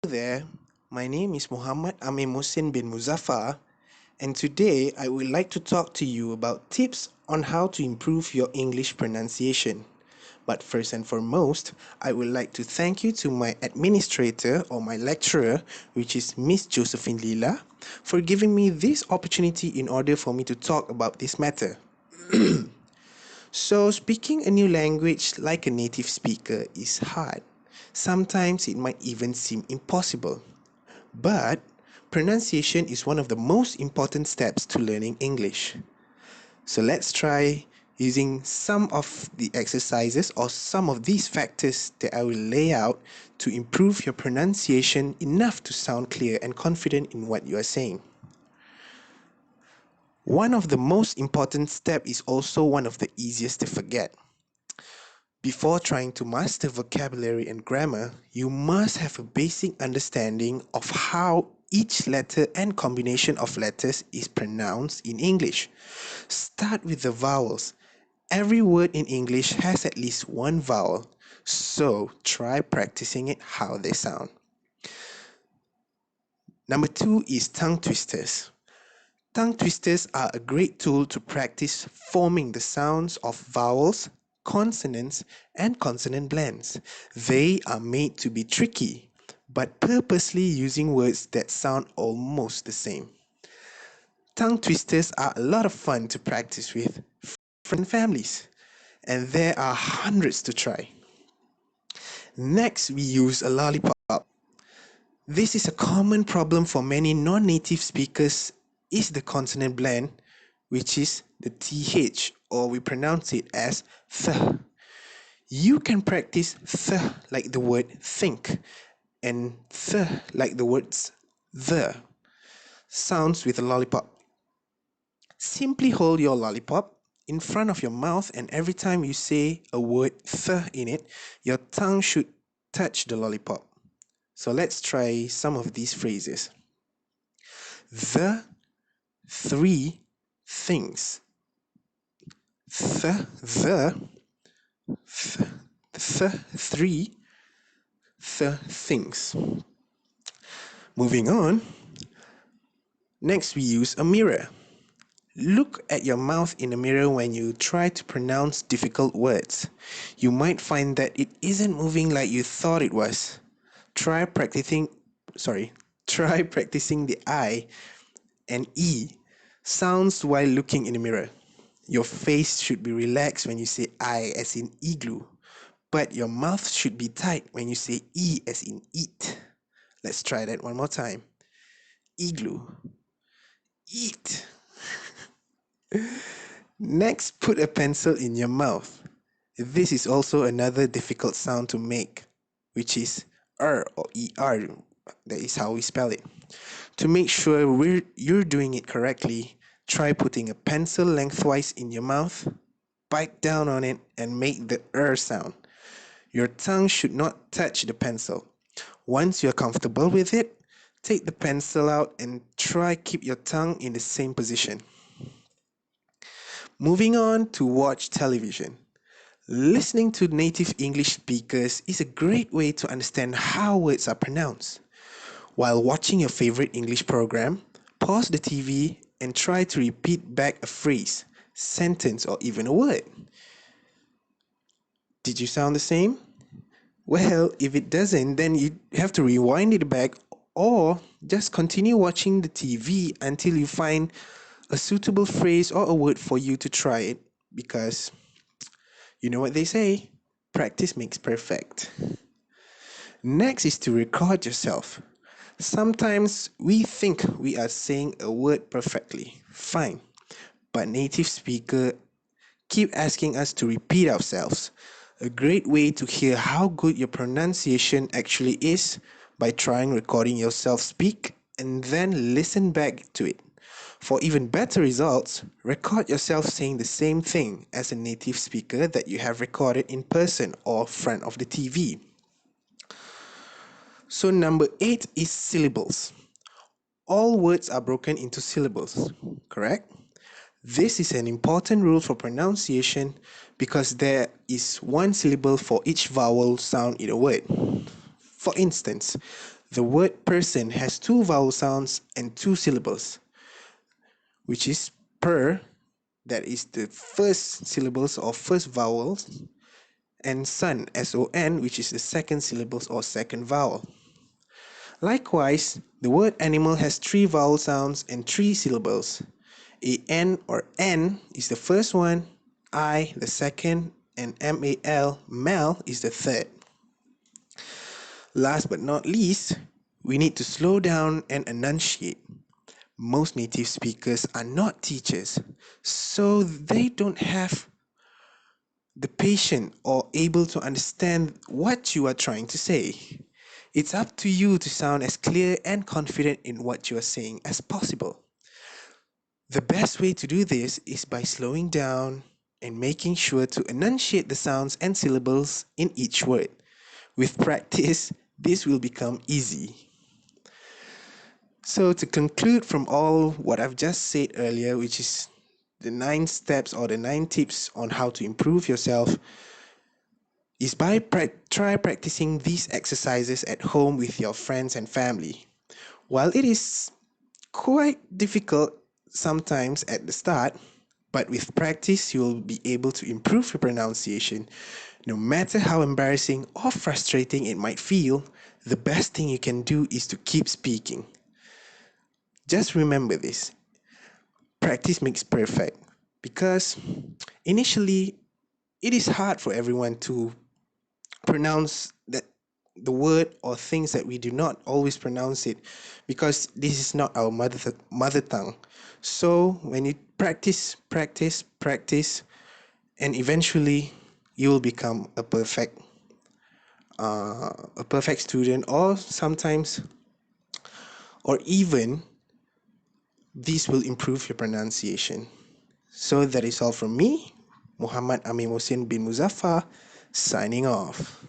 There, my name is Muhammad Amin Musin bin Muzaffar, and today I would like to talk to you about tips on how to improve your English pronunciation. But first and foremost, I would like to thank you to my administrator or my lecturer, which is Miss Josephine Lila, for giving me this opportunity in order for me to talk about this matter. So, speaking a new language like a native speaker is hard. Sometimes it might even seem impossible. But pronunciation is one of the most important steps to learning English. So let's try using some of the exercises or some of these factors that I will lay out to improve your pronunciation enough to sound clear and confident in what you are saying. One of the most important steps is also one of the easiest to forget. Before trying to master vocabulary and grammar, you must have a basic understanding of how each letter and combination of letters is pronounced in English. Start with the vowels. Every word in English has at least one vowel, so try practicing it how they sound. Number 2 is tongue twisters. Tongue twisters are a great tool to practice forming the sounds of vowels, consonants, and consonant blends. They are made to be tricky, but purposely using words that sound almost the same. Tongue twisters are a lot of fun to practice with friends and families, and there are hundreds to try. Next, we use a lollipop. This is a common problem for many non-native speakers is the consonant blend, which is the TH, or we pronounce it as th. You can practice th like the word think and th like the words the sounds with a lollipop. Simply hold your lollipop in front of your mouth, and every time you say a word th in it, your tongue should touch the lollipop. So let's try some of these phrases. The three things. The three things. Moving on. Next, we use a mirror. Look at your mouth in a mirror when you try to pronounce difficult words. You might find that it isn't moving like you thought it was. Try practicing, try practicing the I and E sounds while looking in the mirror. Your face should be relaxed when you say I as in igloo, but your mouth should be tight when you say E as in eat. Let's try that one more time. Igloo. Eat. Next, put a pencil in your mouth. This is also another difficult sound to make, which is R or ER. That is how we spell it. To make sure you're doing it correctly, try putting a pencil lengthwise in your mouth, bite down on it, and make the sound. Your tongue should not touch the pencil. Once you're comfortable with it, take the pencil out and try keep your tongue in the same position. Moving on to watch television. Listening to native English speakers is a great way to understand how words are pronounced. While watching your favorite English program, pause the TV and try to repeat back a phrase, sentence, or even a word. Did you sound the same? Well, if it doesn't, then you have to rewind it back or just continue watching the TV until you find a suitable phrase or a word for you to try it, because you know what they say, practice makes perfect. Next is to record yourself. Sometimes we think we are saying a word perfectly, fine, but native speaker keep asking us to repeat ourselves. A great way to hear how good your pronunciation actually is by trying recording yourself speak and then listen back to it. For even better results, record yourself saying the same thing as a native speaker that you have recorded in person or front of the TV. So number 8 is syllables. All words are broken into syllables, correct? This is an important rule for pronunciation because there is one syllable for each vowel sound in a word. For instance, The word person has two vowel sounds and two syllables, which is per, that is the first syllables or first vowels, and son, son, which is the second syllables or second vowel. Likewise, the word animal has three vowel sounds and three syllables. An or n is the first one, I the second, and mal is the third. Last but not least, we need to slow down and enunciate. Most native speakers are not teachers, so they don't have the patience or able to understand what you are trying to say. It's up to you to sound as clear and confident in what you are saying as possible. The best way to do this is by slowing down and making sure to enunciate the sounds and syllables in each word. With practice, this will become easy. So, to conclude from all what I've just said earlier, which is the 9 steps or the 9 tips on how to improve yourself, is by try practicing these exercises at home with your friends and family. While it is quite difficult sometimes at the start, but with practice, you will be able to improve your pronunciation. No matter how embarrassing or frustrating it might feel, the best thing you can do is to keep speaking. Just remember this: practice makes perfect, because initially it is hard for everyone to pronounce the word or things that we do not always pronounce it, because this is not our mother tongue. So when you practice, and eventually you will become a perfect student, or sometimes, or even this will improve your pronunciation. So that is all from me, Muhammad Amin Musin bin Muzaffar, signing off.